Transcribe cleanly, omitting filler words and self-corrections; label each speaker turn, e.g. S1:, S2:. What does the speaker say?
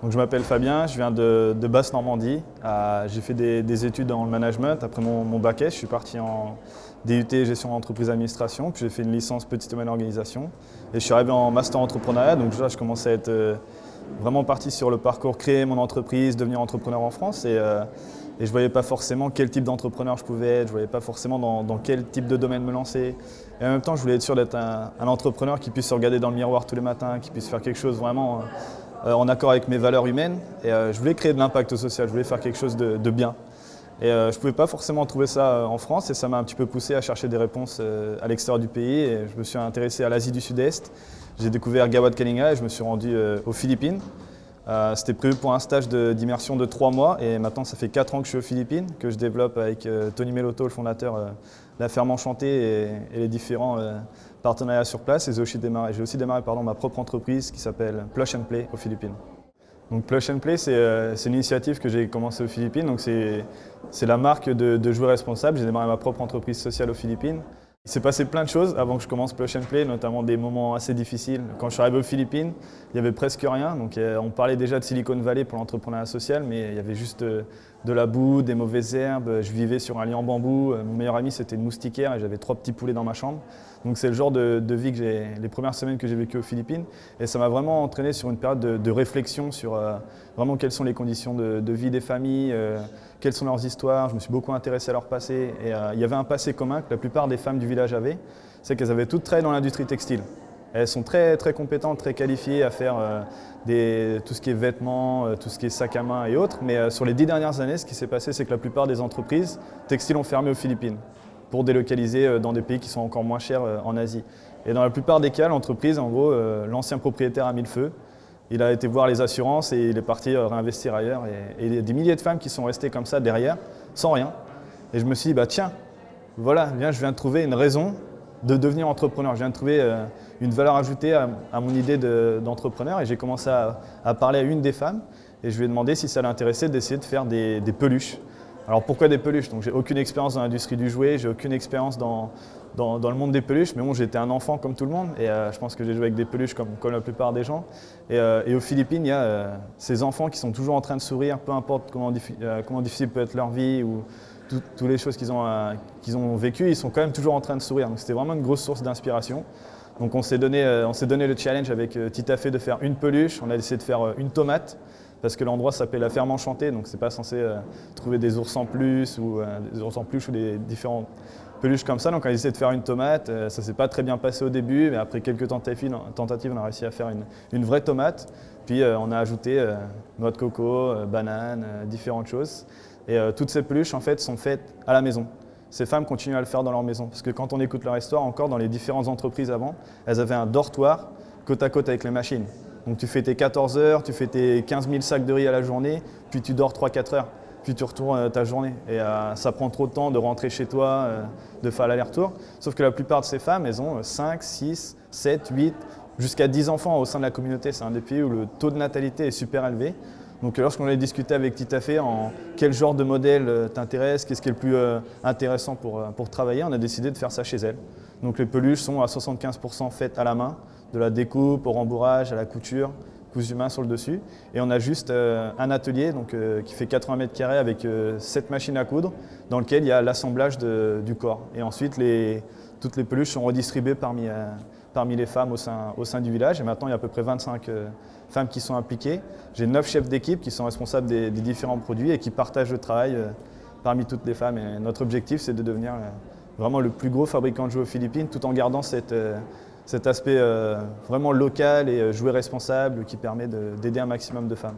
S1: Donc, je m'appelle Fabien, je viens de Basse-Normandie. J'ai fait des études dans le management. Après mon bac S, je suis parti en DUT gestion d'entreprise administration. Puis j'ai fait une licence petite et moyenne organisation. Et je suis arrivé en master entrepreneuriat. Donc là, je commençais à être vraiment parti sur le parcours créer mon entreprise, devenir entrepreneur en France. Et je ne voyais pas forcément quel type d'entrepreneur je pouvais être. Je ne voyais pas forcément dans quel type de domaine me lancer. Et en même temps, je voulais être sûr d'être un entrepreneur qui puisse se regarder dans le miroir tous les matins, qui puisse faire quelque chose vraiment en accord avec mes valeurs humaines. Et je voulais créer de l'impact social, je voulais faire quelque chose de bien. Et je ne pouvais pas forcément trouver ça en France et ça m'a un petit peu poussé à chercher des réponses à l'extérieur du pays. Et je me suis intéressé à l'Asie du Sud-Est. J'ai découvert Gawad Kalinga et je me suis rendu aux Philippines. C'était prévu pour un stage d'immersion de 3 mois et maintenant ça fait 4 ans que je suis aux Philippines, que je développe avec Tony Melotto, le fondateur de la ferme Enchantée et les différents partenariats sur place. Et j'ai aussi démarré ma propre entreprise qui s'appelle Plush and Play aux Philippines. Donc Plush and Play, c'est une initiative que j'ai commencée aux Philippines. Donc c'est la marque de jouets responsables. J'ai démarré ma propre entreprise sociale aux Philippines. Il s'est passé plein de choses avant que je commence Plush and Play, notamment des moments assez difficiles. Quand je suis arrivé aux Philippines, il n'y avait presque rien. Donc, on parlait déjà de Silicon Valley pour l'entrepreneuriat social, mais il y avait juste de la boue, des mauvaises herbes. Je vivais sur un lit en bambou. Mon meilleur ami, c'était une moustiquaire et j'avais 3 petits poulets dans ma chambre. Donc c'est le genre de vie que les premières semaines que j'ai vécues aux Philippines. Et ça m'a vraiment entraîné sur une période de réflexion sur vraiment quelles sont les conditions de vie des familles, quelles sont leurs histoires. Je me suis beaucoup intéressé à leur passé. Et il y avait un passé commun que la plupart des femmes du village avaient, c'est qu'elles avaient toutes travaillé dans l'industrie textile. Elles sont très, très compétentes, très qualifiées à faire tout ce qui est vêtements, tout ce qui est sacs à main et autres. Mais sur les 10 dernières années, ce qui s'est passé, c'est que la plupart des entreprises textiles ont fermé aux Philippines pour délocaliser dans des pays qui sont encore moins chers en Asie. Et dans la plupart des cas, l'entreprise, en gros, l'ancien propriétaire a mis le feu. Il a été voir les assurances et il est parti réinvestir ailleurs. Et il y a des milliers de femmes qui sont restées comme ça derrière, sans rien. Et je me suis dit, bah, tiens, voilà, je viens de trouver une raison de devenir entrepreneur. Je viens de trouver une valeur ajoutée à mon idée d'entrepreneur. Et j'ai commencé à parler à une des femmes et je lui ai demandé si ça l'intéressait d'essayer de faire des peluches. Alors pourquoi des peluches? Donc j'ai aucune expérience dans l'industrie du jouet, j'ai aucune expérience dans le monde des peluches, mais bon, j'étais un enfant comme tout le monde et je pense que j'ai joué avec des peluches comme la plupart des gens. Et aux Philippines, il y a ces enfants qui sont toujours en train de sourire, peu importe comment difficile peut être leur vie ou toutes les choses qu'ils ont vécues, ils sont quand même toujours en train de sourire. Donc c'était vraiment une grosse source d'inspiration. Donc on s'est donné le challenge avec Titafé de faire une peluche, on a essayé de faire une tomate. Parce que l'endroit s'appelle la ferme Enchantée, donc c'est pas censé trouver des ours en plus ou des ours en peluche ou des différentes peluches comme ça. Donc on a essayé de faire une tomate, ça s'est pas très bien passé au début, mais après quelques tentatives, on a réussi à faire une vraie tomate. Puis on a ajouté noix de coco, bananes, différentes choses. Et toutes ces peluches en fait sont faites à la maison. Ces femmes continuent à le faire dans leur maison, parce que quand on écoute leur histoire, encore dans les différentes entreprises avant, elles avaient un dortoir côte à côte avec les machines. Donc tu fais tes 14 heures, tu fais tes 15 000 sacs de riz à la journée, puis tu dors 3-4 heures, puis tu retournes ta journée. Et ça prend trop de temps de rentrer chez toi, de faire l'aller-retour. Sauf que la plupart de ces femmes, elles ont 5, 6, 7, 8, jusqu'à 10 enfants au sein de la communauté. C'est un des pays où le taux de natalité est super élevé. Donc lorsqu'on a discuté avec Titafé en quel genre de modèle t'intéresse, qu'est-ce qui est le plus intéressant pour travailler, on a décidé de faire ça chez elle. Donc les peluches sont à 75% faites à la main, de la découpe au rembourrage, à la couture, cousu main sur le dessus. Et on a juste un atelier qui fait 80 mètres carrés avec 7 machines à coudre dans lequel il y a l'assemblage du corps. Et ensuite, toutes les peluches sont redistribuées parmi les femmes au sein du village. Et maintenant, il y a à peu près 25 femmes qui sont impliquées. J'ai 9 chefs d'équipe qui sont responsables des différents produits et qui partagent le travail parmi toutes les femmes. Et notre objectif, c'est de devenir vraiment le plus gros fabricant de jouets aux Philippines, tout en gardant cet aspect vraiment local et jouet responsable qui permet d'aider un maximum de femmes.